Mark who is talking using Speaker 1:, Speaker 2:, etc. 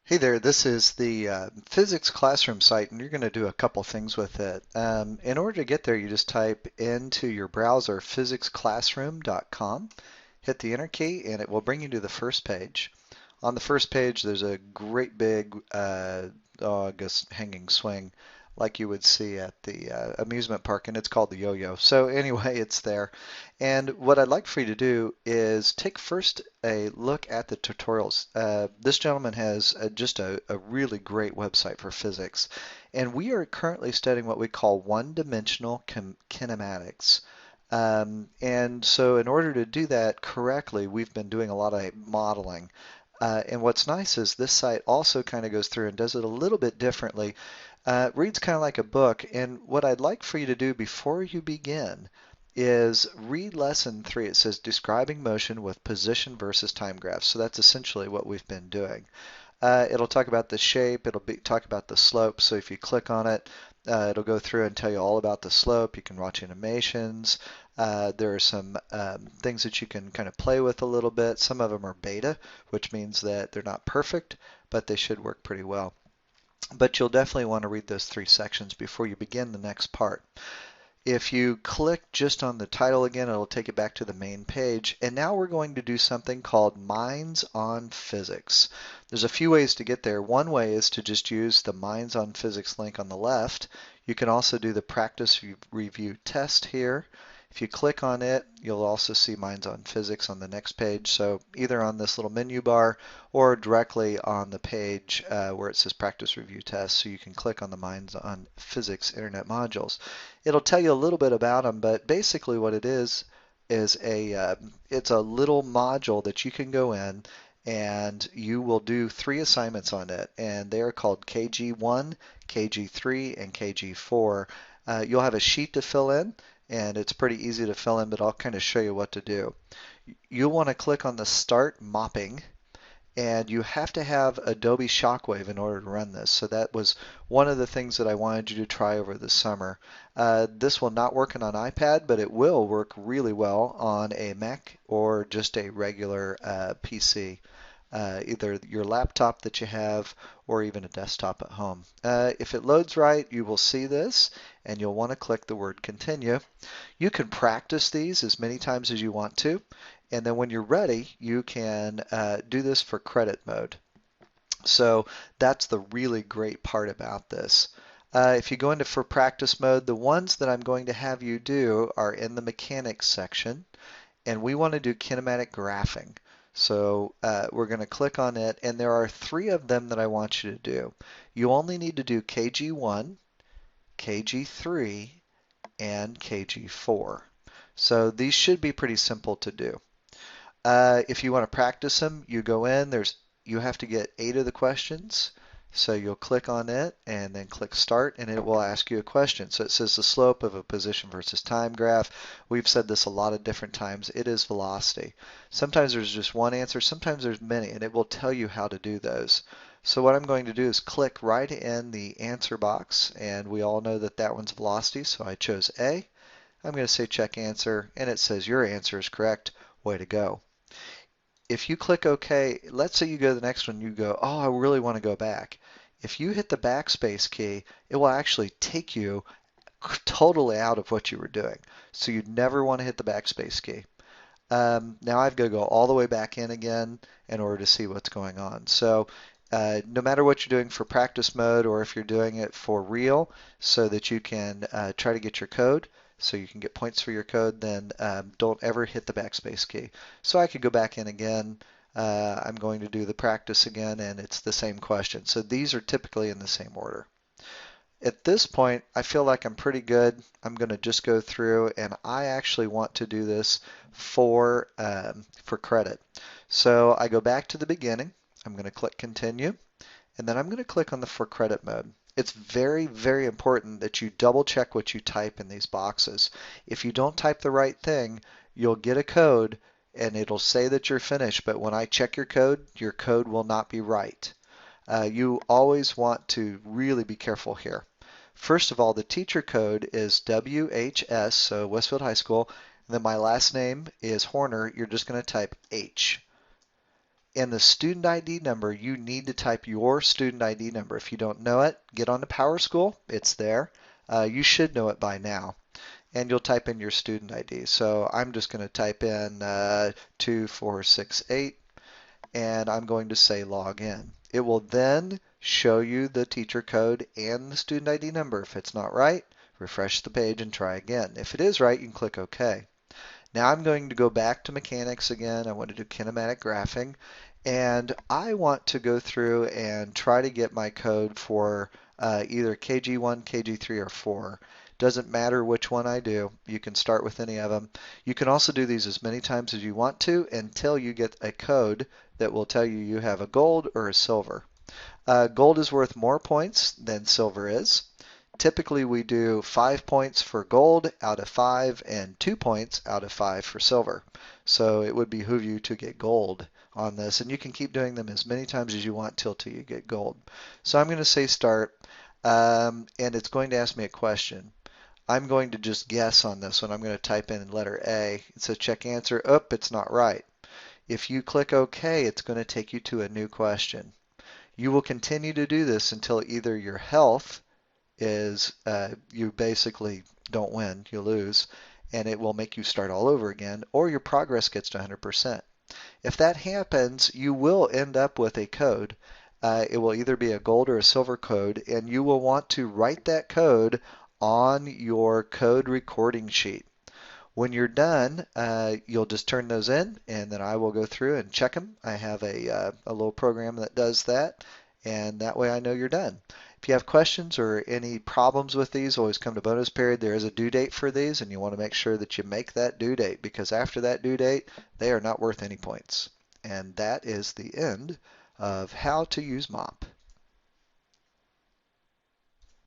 Speaker 1: Hey there, this is the physics classroom site, and you're going to do a couple things with it. In order to get there, you just type into your browser physicsclassroom.com, hit the enter key, and it will bring you to the first page. On the first page, there's a great big, I guess, hanging swing like you would see at the amusement park, and it's called the yo-yo. So anyway, it's there. And what I'd like for you to do is take first a look at the tutorials. This gentleman has just a really great website for physics, and we are currently studying what we call one-dimensional kinematics. And so in order to do that correctly, we've been doing a lot of modeling. And what's nice is this site also kind of goes through and does it a little bit differently. Reads kind of like a book. And what I'd like for you to do before you begin is read lesson 3. It says describing motion with position versus time graphs. So that's essentially what we've been doing. It'll talk about the shape. Talk about the slope. So if you click on it, it'll go through and tell you all about the slope. You can watch animations. There are some things that you can kind of play with a little bit. Some of them are beta, which means that they're not perfect, but they should work pretty well. But you'll definitely want to read those 3 sections before you begin the next part. If you click just on the title again, it'll take it back to the main page. And now we're going to do something called Minds on Physics. There's a few ways to get there. One way is to just use the Minds on Physics link on the left. You can also do the practice review test here. If you click on it, you'll also see Minds on Physics on the next page. So either on this little menu bar or directly on the page where it says Practice Review Test. So you can click on the Minds on Physics Internet modules. It'll tell you a little bit about them, but basically what it is it's a little module that you can go in and you will do 3 assignments on it, and they are called KG1, KG3, and KG4. You'll have a sheet to fill in, and it's pretty easy to fill in, but I'll kind of show you what to do. You'll want to click on the Start Mopping, and you have to have Adobe Shockwave in order to run this. So that was one of the things that I wanted you to try over the summer. This will not work on an iPad, but it will work really well on a Mac or just a regular PC. Either your laptop that you have or even a desktop at home. If it loads right, you will see this and you'll want to click the word continue. You can practice these as many times as you want to, and then when you're ready, you can do this for credit mode. So that's the really great part about this. If you go into for practice mode, the ones that I'm going to have you do are in the mechanics section, and we want to do kinematic graphing. So we're going to click on it, and there are 3 of them that I want you to do. You only need to do KG1, KG3, and KG4. So these should be pretty simple to do. If you want to practice them, you go in. You have to get 8 of the questions. So you'll click on it and then click Start, and it will ask you a question. So it says the slope of a position versus time graph. We've said this a lot of different times. It is velocity. Sometimes there's just one answer. Sometimes there's many, and it will tell you how to do those. So what I'm going to do is click right in the answer box, and we all know that that one's velocity, so I chose A. I'm going to say check answer, and it says your answer is correct. Way to go. If you click OK, let's say you go to the next one, you go, oh, I really want to go back. If you hit the backspace key, it will actually take you totally out of what you were doing. So you'd never want to hit the backspace key. Now I've got to go all the way back in again in order to see what's going on. So no matter what you're doing for practice mode or if you're doing it for real so that you can try to get your code, so you can get points for your code, then don't ever hit the backspace key. So I could go back in again. I'm going to do the practice again, and it's the same question. So these are typically in the same order. At this point, I feel like I'm pretty good. I'm going to just go through, and I actually want to do this for credit. So I go back to the beginning. I'm going to click Continue, and then I'm going to click on the For Credit mode. It's very, very important that you double check what you type in these boxes. If you don't type the right thing, you'll get a code and it'll say that you're finished, but when I check your code will not be right. You always want to really be careful here. First of all, the teacher code is WHS, so Westfield High School. And then my last name is Horner. You're just going to type H. In the student ID number, you need to type your student ID number. If you don't know it, get on to PowerSchool. It's there. You should know it by now. And you'll type in your student ID. So I'm just going to type in 2468 and I'm going to say log in. It will then show you the teacher code and the student ID number. If it's not right, refresh the page and try again. If it is right, you can click OK. Now I'm going to go back to mechanics again. I want to do kinematic graphing, and I want to go through and try to get my code for either KG1, KG3, or 4. Doesn't matter which one I do. You can start with any of them. You can also do these as many times as you want to until you get a code that will tell you you have a gold or a silver. Gold is worth more points than silver is. Typically we do 5 points for gold out of 5 and 2 points out of 5 for silver. So it would behoove you to get gold on this, and you can keep doing them as many times as you want till you get gold. So I'm going to say start, and it's going to ask me a question. I'm going to just guess on this one. I'm going to type in letter A. It says check answer. Oh, it's not right. If you click OK, it's going to take you to a new question. You will continue to do this until either your health is you basically don't win, you lose, and it will make you start all over again, or your progress gets to 100%. If that happens, you will end up with a code. It will either be a gold or a silver code, and you will want to write that code on your code recording sheet. When you're done, you'll just turn those in, and then I will go through and check them. I have a little program that does that, and that way I know you're done. If you have questions or any problems with these, always come to bonus period. There is a due date for these, and you want to make sure that you make that due date, because after that due date, they are not worth any points. And that is the end of how to use MOP.